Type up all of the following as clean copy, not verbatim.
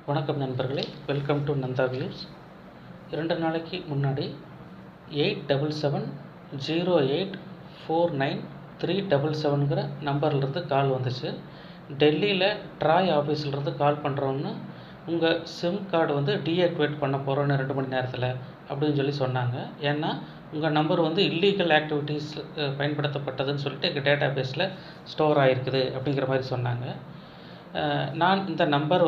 வணக்கம் நண்பர்களே, welcome to Nanda views. 2 நாளைக்கு முன்னாடி 8770849377ங்கிற நம்பர்லேருந்து கால் வந்துச்சு. டெல்லியில் ட்ராய் ஆஃபீஸ்லேருந்து கால் பண்ணுறோன்னு உங்கள் சிம் கார்டு டீஆக்டிவேட் பண்ண போகிறோன்னு 2 மணி நேரத்தில் அப்படின்னு சொன்னாங்க. ஏன்னா உங்கள் நம்பர் இல்லீகல் ஆக்டிவிட்டீஸ் பயன்படுத்தப்பட்டதுன்னு சொல்லிட்டு எங்கள் டேட்டா பேஸில் ஸ்டோர் ஆகிருக்குது அப்படிங்கிற மாதிரி சொன்னாங்க. நான் இந்த நம்பர்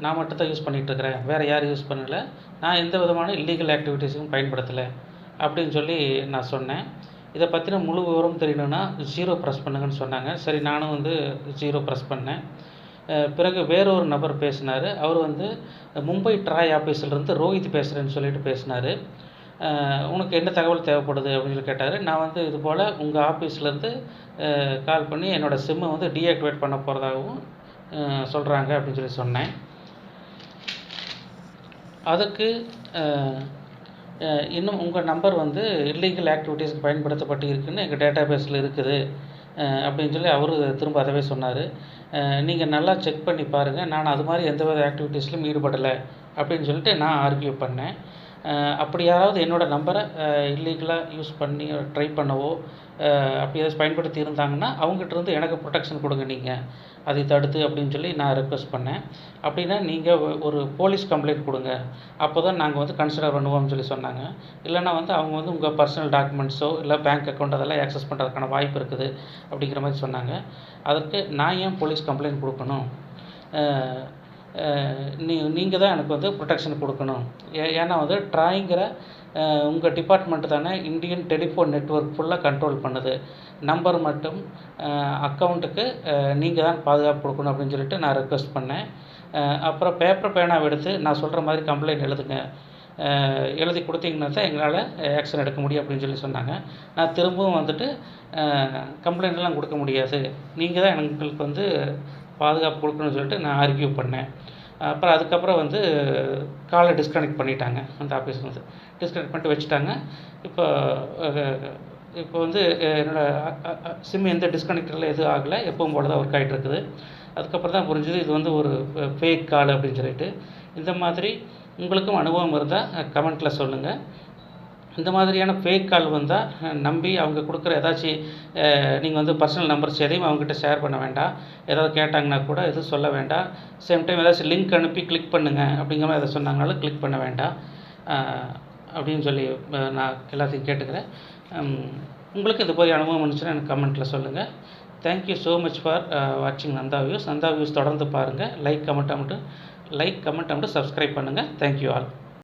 நான் மட்டும் தான் யூஸ் பண்ணிகிட்ருக்கிறேன், வேறு யாரும் யூஸ் பண்ணலை, நான் எந்த விதமான இல்லீகல் ஆக்டிவிட்டீஸுக்கும் பயன்படுத்தலை அப்படின்னு நான் சொன்னேன். இதை பற்றின முழு விவரம் தெரியணுன்னா 0 ப்ரெஸ் பண்ணுங்கன்னு சொன்னாங்க. சரி, நானும் 0 ப்ரெஸ் பண்ணேன். பிறகு வேறொரு நபர் பேசினார். அவர் மும்பை ட்ராய் ஆஃபீஸிலேருந்து ரோஹித் பேசுகிறேன்னு சொல்லிட்டு பேசினார். உனக்கு என்ன தகவல் தேவைப்படுது அப்படின்னு கேட்டார். நான் இது போல் உங்கள் ஆஃபீஸ்லேருந்து கால் பண்ணி என்னோடய சிம்மை டீஆக்டிவேட் பண்ண போகிறதாகவும் சொல்கிறாங்க அப்படின்னு சொன்னேன். அதுக்கு இன்னும் உங்கள் நம்பர் இல்லீகல் ஆக்டிவிட்டீஸ்க்கு பயன்படுத்தப்பட்டு இருக்குன்னு எங்கள் டேட்டா பேஸில் இருக்குது அப்படின்னு அவர் திரும்ப அதவே சொன்னார். நீங்கள் நல்லா செக் பண்ணி பாருங்கள், நான் அது மாதிரி எந்த வித ஆக்டிவிட்டீஸ்லையும் ஈடுபடலை அப்படின்னு சொல்லிட்டு நான் ஆர்கியூ பண்ணேன். அப்படி யாராவது என்னோடய நம்பரை இல்லீகலாக யூஸ் பண்ணி ட்ரை பண்ணவோ அப்படி ஏதாச்சும் பயன்படுத்தி இருந்தாங்கன்னா அவங்ககிட்டருந்து எனக்கு ப்ரொடெக்ஷன் கொடுங்க நீங்கள், அதை தடுத்து அப்படின்னு நான் ரெக்வெஸ்ட் பண்ணேன். அப்படின்னா நீங்கள் ஒரு போலீஸ் கம்ப்ளைண்ட் கொடுங்க, அப்போ தான் நாங்கள் கன்சிடர் பண்ணுவோம்னு சொன்னாங்க. இல்லைனா அவங்க உங்கள் பர்சனல் டாக்குமெண்ட்ஸோ இல்லை பேங்க் அக்கௌண்ட் அதெல்லாம் ஆக்சஸ் பண்ணுறதுக்கான வாய்ப்பு இருக்குது அப்படிங்கிற மாதிரி சொன்னாங்க. அதற்கு நான் ஏன் போலீஸ் கம்ப்ளைண்ட் கொடுக்கணும், நீங்கள் தான் எனக்கு ப்ரொடெக்ஷன் கொடுக்கணும். ஏன்னா ட்ராய்ங்கிற உங்கள் டிபார்ட்மெண்ட் தானே இந்தியன் டெலிஃபோன் நெட்வொர்க் ஃபுல்லாக கண்ட்ரோல் பண்ணுது. நம்பர் மட்டும் அக்கௌண்ட்டுக்கு நீங்கள் தான் பாதுகாப்பு கொடுக்கணும் அப்படின்னு சொல்லிட்டு நான் ரெக்வெஸ்ட் பண்ணேன். அப்புறம் பேப்பர் பேனாவை எடுத்து நான் சொல்கிற மாதிரி கம்ப்ளைண்ட் எழுதுங்க, எழுதி கொடுத்தீங்கன்னா தான் எங்களால் ஆக்ஷன் எடுக்க முடியும் அப்படின்னு சொன்னாங்க. நான் திரும்பவும் கம்ப்ளைண்ட்லாம் கொடுக்க முடியாது, நீங்கள் தான் எங்களுக்கு பாதுகாப்பு கொடுக்கணும்னு சொல்லிட்டு நான் ஆர்கியூ பண்ணேன். அப்புறம் அதுக்கப்புறம் காலை டிஸ்கனெக்ட் பண்ணிட்டாங்க. அந்த ஆஃபீஸ் டிஸ்கனெக்ட் பண்ணிட்டு வச்சுட்டாங்க. இப்போ என்னோடய சிம் எந்த டிஸ்கனெக்டரில் எதுவும் ஆகலை, எப்பவும் போல தான் ஒர்க் ஆகிட்டு இருக்குது. அதுக்கப்புறம் தான் புரிஞ்சுது இது ஒரு ஃபேக் கால் அப்படின்னு சொல்லிட்டு. இந்த மாதிரி உங்களுக்கும் அனுபவம் இருந்தால் கமெண்ட்டில் சொல்லுங்கள். இந்த மாதிரியான ஃபேக் கால் வந்தால் நம்பி அவங்க கொடுக்குற ஏதாச்சும் நீங்கள் பர்சனல் நம்பர்ஸ் எதையும் அவங்ககிட்ட ஷேர் பண்ண வேண்டாம். ஏதாவது கேட்டாங்கன்னா கூட எதுவும் சொல்ல வேண்டாம். சேம் டைம் ஏதாச்சும் லிங்க் அனுப்பி கிளிக் பண்ணுங்கள் அப்படிங்கிற மாதிரி எதை சொன்னாங்கனாலும் கிளிக் பண்ண வேண்டாம் அப்படின்னு நான் எல்லாத்தையும் கேட்டுக்கிறேன். உங்களுக்கு இது போய் அனுபவம் இருந்துச்சுன்னா எனக்கு கமெண்ட்டில் சொல்லுங்கள். தேங்க்யூ ஸோ மச் ஃபார் வாட்சிங் நந்தா வியூஸ். நந்தா வியூஸ் தொடர்ந்து பாருங்கள். லைக் கமெண்ட் அமிட்டு சப்ஸ்கிரைப் பண்ணுங்கள். Thank you all.